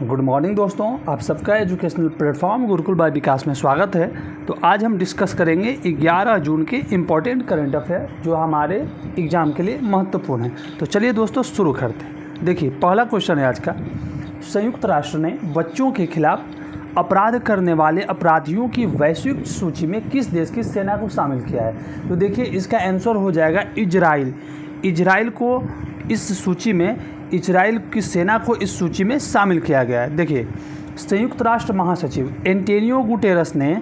Good morning दोस्तों, आप सबका एजुकेशनल प्लेटफॉर्म गुरुकुल बाय विकास में स्वागत है। तो आज हम डिस्कस करेंगे 11 जून के इम्पॉर्टेंट करंट अफेयर जो हमारे एग्ज़ाम के लिए महत्वपूर्ण है। तो चलिए दोस्तों शुरू करते हैं। देखिए पहला क्वेश्चन है आज का, संयुक्त राष्ट्र ने बच्चों के खिलाफ अपराध करने वाले अपराधियों की वैश्विक सूची में किस देश की सेना को शामिल किया है? तो देखिए इसका आंसर हो जाएगा इजराइल। इजराइल को इस सूची में, इजराइल की सेना को इस सूची में शामिल किया गया है। देखिए संयुक्त राष्ट्र महासचिव एंटोनियो गुटेरस ने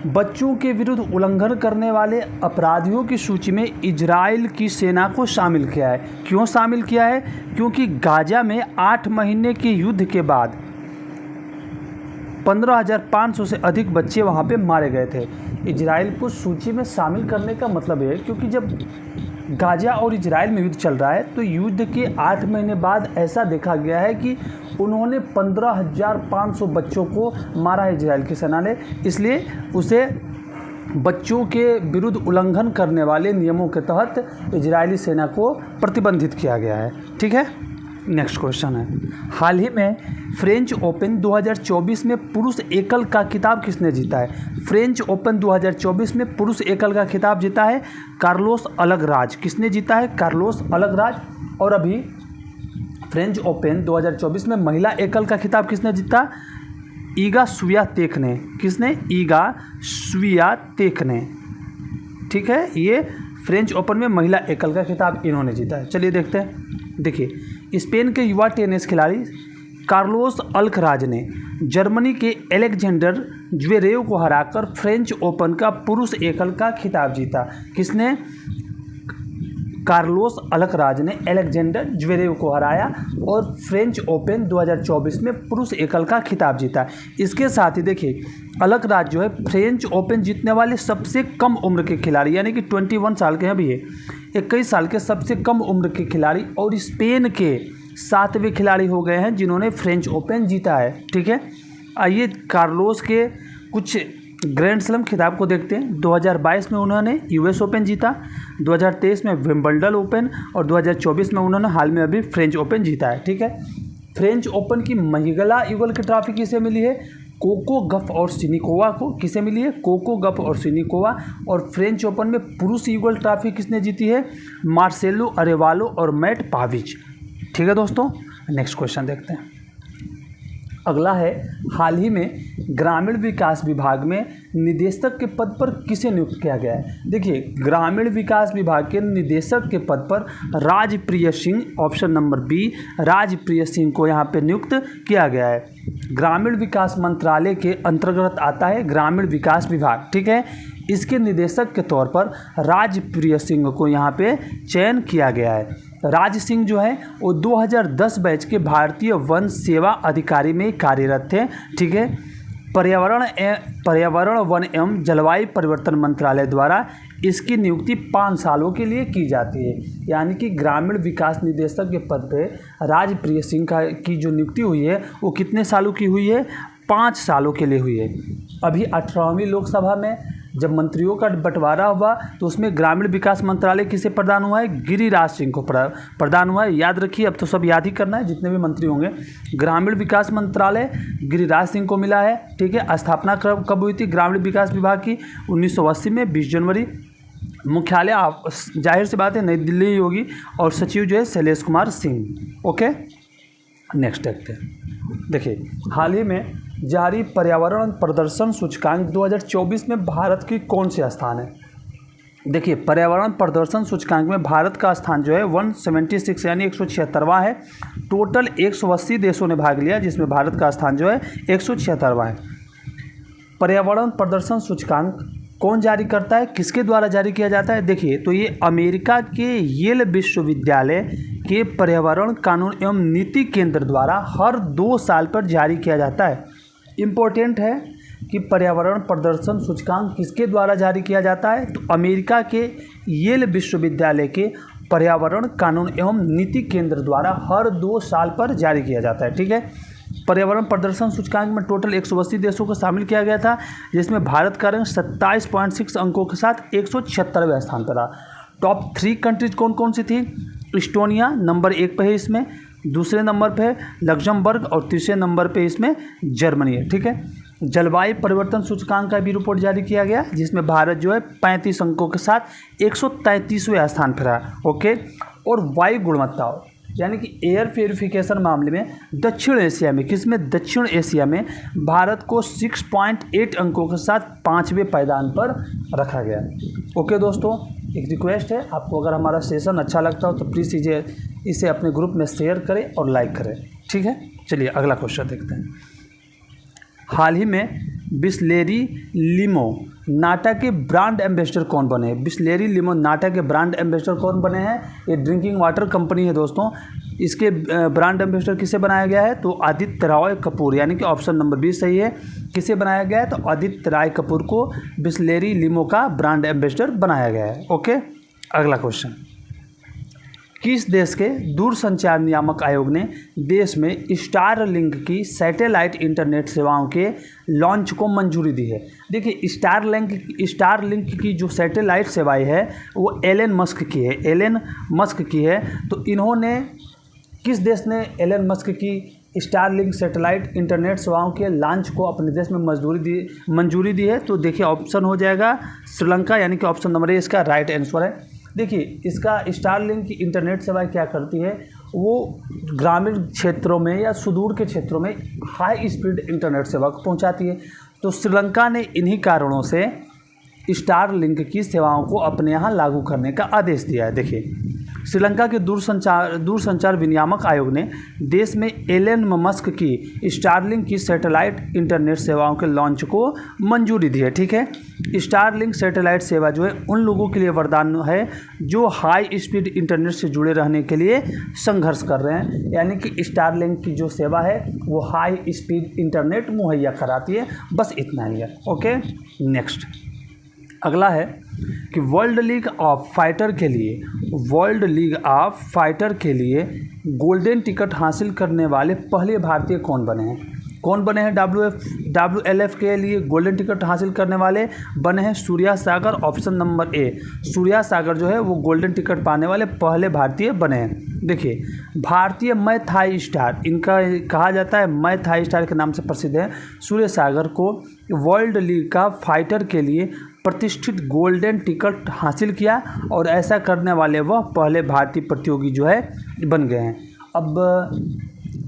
बच्चों के विरुद्ध उल्लंघन करने वाले अपराधियों की सूची में इजराइल की सेना को शामिल किया है। क्यों शामिल किया है? क्योंकि गाजा में 8 महीने के युद्ध के बाद 15,500 से अधिक बच्चे वहाँ पे मारे गए थे। इजराइल को सूची में शामिल करने का मतलब है क्योंकि जब गाजा और इजराइल में युद्ध चल रहा है तो युद्ध के 8 महीने बाद ऐसा देखा गया है कि उन्होंने 15,500 बच्चों को मारा है इजराइल की सेना ने, इसलिए उसे बच्चों के विरुद्ध उल्लंघन करने वाले नियमों के तहत इजरायली सेना को प्रतिबंधित किया गया है। ठीक है, नेक्स्ट क्वेश्चन है, हाल ही में फ्रेंच ओपन 2024 में पुरुष एकल का खिताब किसने जीता है? फ्रेंच ओपन 2024 में पुरुष एकल का खिताब जीता है कार्लोस अल्कराज। किसने जीता है? Carlos Alcaraz. और अभी फ्रेंच ओपन 2024 में महिला एकल का खिताब किसने जीता? ईगा स्वियातेक ने। किसने? ईगा स्वियातेक ने। ठीक है, ये फ्रेंच ओपन में महिला एकल का खिताब इन्होंने जीता है। चलिए देखते हैं। देखिए स्पेन के युवा टेनिस खिलाड़ी कार्लोस अल्कराज ने जर्मनी के एलेक्जेंडर ज्वेरेव को हराकर फ्रेंच ओपन का पुरुष एकल का खिताब जीता। किसने? कार्लोस अल्कराज ने एलेक्जेंडर ज्वेरेव को हराया और फ्रेंच ओपन 2024 में पुरुष एकल का खिताब जीता। इसके साथ ही देखिए अल्कराज जो है फ्रेंच ओपन जीतने वाले सबसे कम उम्र के खिलाड़ी, यानी कि 21 साल के हैं अभी ये, 21 साल के सबसे कम उम्र के खिलाड़ी और स्पेन के 7वें खिलाड़ी हो गए हैं जिन्होंने फ्रेंच ओपन जीता है। ठीक है, आइए कार्लोस के कुछ ग्रैंड स्लैम खिताब को देखते हैं। 2022 में उन्होंने यूएस ओपन जीता, 2023 में विंबलडन ओपन और 2024 में उन्होंने हाल में अभी फ्रेंच ओपन जीता है। ठीक है, फ्रेंच ओपन की महिला युगल की ट्रॉफी किसे मिली है? कोको गफ और सिनिकोवा को। किसे मिली है? कोको गफ और सिनिकोवा। और फ्रेंच ओपन में पुरुष युगल ट्रॉफी किसने जीती है? मार्सेलो अरेवालो और मैट पाविच। ठीक है दोस्तों, नेक्स्ट क्वेश्चन देखते हैं। अगला है, हाल ही में ग्रामीण विकास विभाग में निदेशक के पद पर किसे नियुक्त किया गया है? देखिए ग्रामीण विकास विभाग के निदेशक के पद पर Rajpriya Singh, option number B, Rajpriya Singh को यहाँ पे नियुक्त किया गया है। ग्रामीण विकास मंत्रालय के अंतर्गत आता है ग्रामीण विकास विभाग। ठीक है, इसके निदेशक के तौर पर राजप्रिय सिंह को यहाँ पे चयन किया गया है। राज सिंह जो है वो 2010 बैच के भारतीय वन सेवा अधिकारी में कार्यरत थे। ठीक है, पर्यावरण वन एवं जलवायु परिवर्तन मंत्रालय द्वारा इसकी नियुक्ति 5 सालों के लिए की जाती है। यानी कि ग्रामीण विकास निदेशक के पद पे राजप्रिय सिंह की जो नियुक्ति हुई है वो कितने सालों की हुई है? 5 सालों के लिए हुई है। अभी 18वीं लोकसभा में जब मंत्रियों का बंटवारा हुआ तो उसमें ग्रामीण विकास मंत्रालय किसे प्रदान हुआ है? गिरिराज सिंह को प्रदान हुआ है। याद रखिए, अब तो सब याद ही करना है, जितने भी मंत्री होंगे। ग्रामीण विकास मंत्रालय गिरिराज सिंह को मिला है। ठीक है, स्थापना कब हुई थी ग्रामीण विकास विभाग की? 1980 में 20 जनवरी। मुख्यालय जाहिर सी बात है नई दिल्ली ही होगी और सचिव जो है शैलेश कुमार सिंह। ओके, नेक्स्ट देखते हैं। देखिए हाल ही में जारी पर्यावरण प्रदर्शन सूचकांक 2024 में भारत की कौन सी स्थान है? देखिए पर्यावरण प्रदर्शन सूचकांक में भारत का स्थान जो है 176 यानी 176वां है। टोटल 180 देशों ने भाग लिया जिसमें भारत का स्थान जो है 176वां है। पर्यावरण प्रदर्शन सूचकांक कौन जारी करता है? किसके द्वारा जारी किया जाता है? देखिए तो ये अमेरिका के येल विश्वविद्यालय के पर्यावरण कानून एवं नीति केंद्र द्वारा हर 2 साल पर जारी किया जाता है। इम्पोर्टेंट है कि पर्यावरण प्रदर्शन सूचकांक किसके द्वारा जारी किया जाता है? तो अमेरिका के येल विश्वविद्यालय के पर्यावरण कानून एवं नीति केंद्र द्वारा हर 2 साल पर जारी किया जाता है। ठीक है, पर्यावरण प्रदर्शन सूचकांक में टोटल 180 देशों को शामिल किया गया था जिसमें भारत का रैंक 27.6 अंकों के साथ 176वें स्थान पर रहा। टॉप 3 कंट्रीज कौन कौन सी थी? इस्टोनिया नंबर 1 पर है इसमें, दूसरे नंबर पे लग्जमबर्ग और तीसरे नंबर पे इसमें जर्मनी है। ठीक है, जलवायु परिवर्तन सूचकांक का भी रिपोर्ट जारी किया गया, जिसमें भारत जो है 35 अंकों के साथ 133वें स्थान पर है। ओके, और वायु गुणवत्ता यानी कि एयर प्योरिफिकेशन मामले में दक्षिण एशिया में, किसमें, दक्षिण एशिया में भारत को 6.8 अंकों के साथ 5वें पायदान पर रखा गया। ओके दोस्तों, एक रिक्वेस्ट है, आपको अगर हमारा सेशन अच्छा लगता हो तो प्लीज़ इसे अपने ग्रुप में शेयर करें और लाइक करें। ठीक है, चलिए अगला क्वेश्चन देखते हैं। हाल ही में बिसलेरी लिमो नाटा के ब्रांड एम्बेसडर कौन बने हैं? बिसलेरी लिमो नाटा के ब्रांड एम्बेसडर कौन बने हैं? ये ड्रिंकिंग वाटर कंपनी है दोस्तों। इसके ब्रांड एम्बेसडर किसे बनाया गया है? तो आदित्य रॉय कपूर, यानी कि ऑप्शन नंबर 20 सही है। किसे बनाया गया है? तो आदित्य राय कपूर को बिसलेरी लिमो का ब्रांड एम्बेसडर बनाया गया है। ओके, अगला क्वेश्चन। किस देश के दूरसंचार नियामक आयोग ने देश में स्टारलिंक की सैटेलाइट इंटरनेट सेवाओं के लॉन्च को मंजूरी दी है? देखिए, स्टारलिंक की जो सैटेलाइट सेवाएं है वो एलन मस्क की है, एलन मस्क की है। तो इन्होंने, किस देश ने एलन मस्क की स्टारलिंक सैटेलाइट इंटरनेट सेवाओं के लॉन्च को अपने देश में मंजूरी दी है? तो देखिए ऑप्शन हो जाएगा श्रीलंका, यानी कि ऑप्शन नंबर ए इसका राइट आंसर है। देखिए, इसका स्टारलिंक की इंटरनेट सेवाएं क्या करती है, वो ग्रामीण क्षेत्रों में या सुदूर के क्षेत्रों में हाई स्पीड इंटरनेट सेवा को पहुंचाती है। तो श्रीलंका ने इन्हीं कारणों से स्टारलिंक की सेवाओं को अपने यहाँ लागू करने का आदेश दिया है। देखिए, श्रीलंका के दूरसंचार विनियामक आयोग ने देश में एलन मस्क की स्टारलिंक की सैटेलाइट इंटरनेट सेवाओं के लॉन्च को मंजूरी दी है। ठीक है, स्टारलिंक सैटेलाइट सेवा जो है उन लोगों के लिए वरदान है जो हाई स्पीड इंटरनेट से जुड़े रहने के लिए संघर्ष कर रहे हैं, यानी कि स्टारलिंक की जो सेवा है वो हाई स्पीड इंटरनेट मुहैया कराती है। बस इतना ही है। ओके, नेक्स्ट अगला है कि वर्ल्ड लीग ऑफ फाइटर के लिए गोल्डन टिकट हासिल करने वाले पहले भारतीय कौन बने हैं? WLF के लिए गोल्डन टिकट हासिल करने वाले बने हैं सूर्या सागर, ऑप्शन नंबर ए। सूर्या सागर जो है वो गोल्डन टिकट पाने वाले पहले भारतीय बने हैं। देखिए, भारतीय मय थाई स्टार, इनका कहा जाता है मय थाई स्टार के नाम से प्रसिद्ध है। सूर्या सागर को वर्ल्ड लीग का फाइटर के लिए प्रतिष्ठित गोल्डन टिकट हासिल किया और ऐसा करने वाले वह पहले भारतीय प्रतियोगी जो है बन गए हैं। अब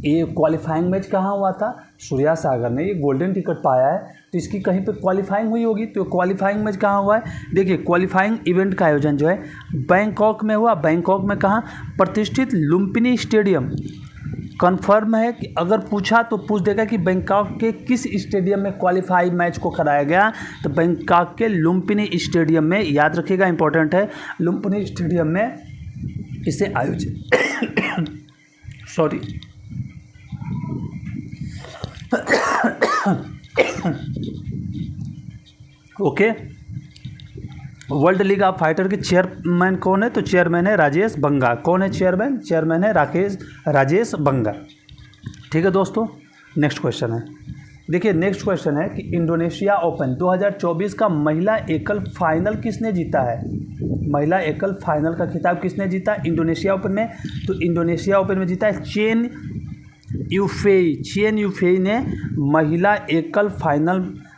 ये क्वालिफाइंग मैच कहाँ हुआ था? सूर्या सागर ने ये गोल्डन टिकट पाया है तो इसकी कहीं पे क्वालिफाइंग हुई होगी। तो क्वालिफाइंग मैच कहाँ हुआ है? देखिए, क्वालिफाइंग इवेंट का आयोजन जो है बैंकॉक में हुआ। बैंकॉक में कहाँ? प्रतिष्ठित लुम्पिनी स्टेडियम। कन्फर्म है कि अगर पूछा तो पूछ देगा कि बैंकॉक के किस स्टेडियम में क्वालिफाई मैच को कराया गया, तो बैंकॉक के लुम्पिनी स्टेडियम में, याद रखिएगा इंपॉर्टेंट है, लुम्पिनी स्टेडियम में इसे आयोजित sorry okay, world league of fighter के चेयरमैन कौन है? तो चेयरमैन है राजेश बंगा। कौन है चेयरमैन? चेयरमैन है राजेश बंगा। ठीक है दोस्तों, नेक्स्ट क्वेश्चन है। देखिए, नेक्स्ट क्वेश्चन है कि इंडोनेशिया ओपन 2024 का महिला एकल फाइनल किसने जीता है? महिला एकल फाइनल का खिताब किसने जीता इंडोनेशिया ओपन में? तो इंडोनेशिया ओपन में जीता है चेन यूफेई ने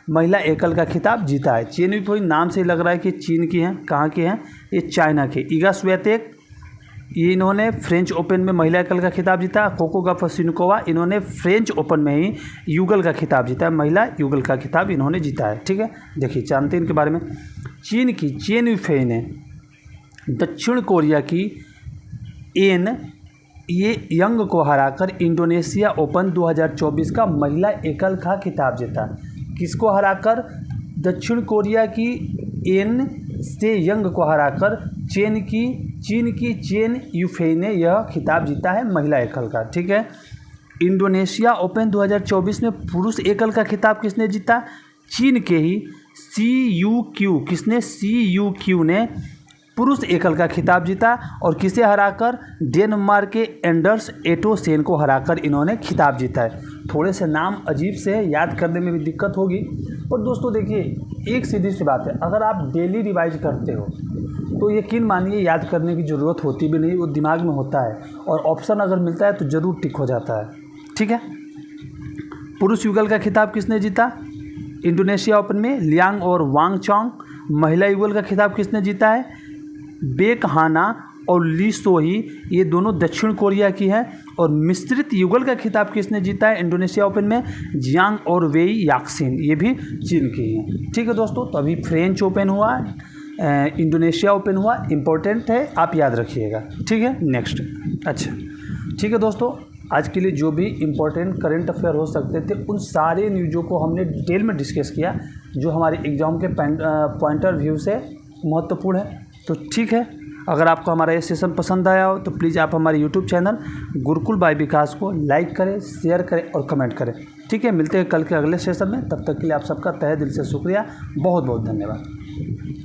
महिला एकल का खिताब जीता है। चेन यूफेई नाम से ही लग रहा है कि चीन की हैं। कहाँ की हैं? ये चाइना की। इगा स्वियातेक, ये इन्होंने फ्रेंच ओपन में महिला एकल का खिताब जीता। कोको गफसिनकोवा, इन्होंने फ्रेंच ओपन में ही युगल का खिताब जीता है, महिला युगल का खिताब इन्होंने जीता है। ठीक है, देखिए जानते हैं इनके बारे में। चेन यूफेई ने दक्षिण कोरिया की ये यंग को हराकर इंडोनेशिया ओपन 2024 का महिला एकल का खिताब जीता। किसको हराकर? दक्षिण कोरिया की एन से यंग को हराकर चीन की चेन यूफेई ने यह खिताब जीता है महिला एकल का। ठीक है, इंडोनेशिया ओपन 2024 में पुरुष एकल का खिताब किसने जीता? चीन के ही CUQ ने पुरुष एकल का खिताब जीता और किसे हराकर? डेनमार्क के एंडर्स एटोसेन को हराकर इन्होंने खिताब जीता है। थोड़े से नाम अजीब से है, याद करने में भी दिक्कत होगी। और दोस्तों देखिए, एक सीधी सी बात है, अगर आप डेली रिवाइज करते हो तो यकीन मानिए याद करने की ज़रूरत होती भी नहीं, वो दिमाग में होता है और ऑप्शन अगर मिलता है तो ज़रूर टिक हो जाता है। ठीक है। पुरुष युगल का खिताब किसने जीता? इंडोनेशिया ओपन में लियांग और वांग चोंग। महिला युगल का खिताब किसने जीता है? बेक हाना और ली सोही, ये दोनों दक्षिण कोरिया की हैं। और मिश्रित युगल का खिताब किसने जीता है इंडोनेशिया ओपन में? जियांग और वेई याक्सिन, ये भी चीन की हैं। ठीक है दोस्तों, तो अभी फ्रेंच ओपन हुआ, इंडोनेशिया ओपन हुआ, इम्पोर्टेंट है, आप याद रखिएगा। ठीक है। नेक्स्ट, अच्छा ठीक है दोस्तों, आज के लिए जो भी इम्पोर्टेंट करंट अफेयर हो सकते थे उन सारे न्यूज़ों को हमने डिटेल में डिस्कस किया जो हमारे एग्ज़ाम के पॉइंट ऑफ व्यू से महत्वपूर्ण है। तो ठीक है, अगर आपको हमारा ये सेशन पसंद आया हो तो प्लीज़ आप हमारे यूट्यूब चैनल गुरुकुल बाय विकास को लाइक करें, शेयर करें और कमेंट करें। ठीक है, मिलते हैं कल के अगले सेशन में। तब तक के लिए आप सबका तहे दिल से शुक्रिया, बहुत बहुत धन्यवाद।